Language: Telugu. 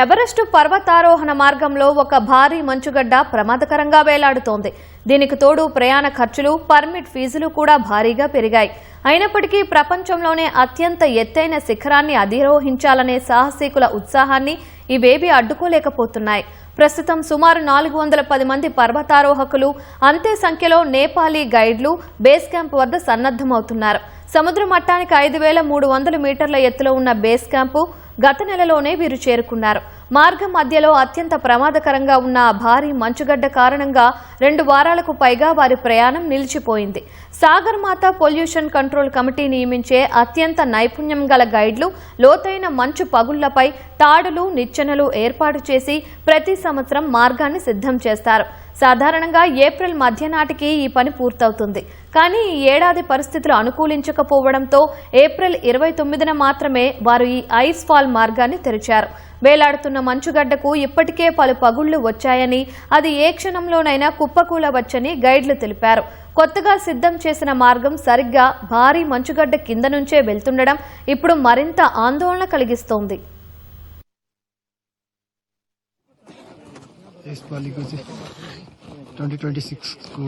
ఎవరెస్టు పర్వతారోహణ మార్గంలో ఒక భారీ మంచుగడ్డ ప్రమాదకరంగా వేలాడుతోంది. దీనికి తోడు ప్రయాణ ఖర్చులు, పర్మిట్ ఫీజులు కూడా భారీగా పెరిగాయి. అయినప్పటికీ ప్రపంచంలోనే అత్యంత ఎత్తైన శిఖరాన్ని అధిరోహించాలనే సాహసికుల ఉత్సాహాన్ని ఇవేవీ అడ్డుకోలేకపోతున్నాయి. ప్రస్తుతం సుమారు 410 మంది పర్వతారోహకులు, అంతే సంఖ్యలో నేపాలీ గైడ్లు బేస్ క్యాంప్ వద్ద సన్నద్దమవుతున్నారు. సముద్ర మట్టానికి 5300 మీటర్ల ఎత్తులో ఉన్న బేస్ క్యాంపు గత నెలలోనే వీరు చేరుకున్నారు. మార్గం మధ్యలో అత్యంత ప్రమాదకరంగా ఉన్న భారీ మంచుగడ్డ కారణంగా 2 వారాలకు పైగా వారి ప్రయాణం నిలిచిపోయింది. సాగర్మాత పొల్యూషన్ కంట్రోల్ కమిటీ నియమించే అత్యంత నైపుణ్యం గల గైడ్లు లోతైన మంచు పగుళ్లపై తాడులు, నిచ్చెనలు ఏర్పాటు చేసి ప్రతి సంవత్సరం మార్గాన్ని సిద్ధం చేస్తారు. సాధారణంగా ఏప్రిల్ మధ్య నాటికి ఈ పని పూర్తవుతుంది. కానీ ఈ ఏడాది పరిస్థితులు అనుకూలించకపోవడంతో ఏప్రిల్ 29న మాత్రమే వారు ఈ ఐస్ ఫాల్ మార్గాన్ని తెరిచారు. వేలాడుతున్న మంచుగడ్డకు ఇప్పటికే పలు పగుళ్లు వచ్చాయని, అది ఏ క్షణంలోనైనా కుప్పకూలవచ్చని గైడ్లు తెలిపారు. కొత్తగా సిద్ధం చేసిన మార్గం సరిగ్గా భారీ మంచుగడ్డ కింద నుంచే వెళ్తుండడం ఇప్పుడు మరింత ఆందోళన కలిగిస్తోంది. इस वाली को 2026 को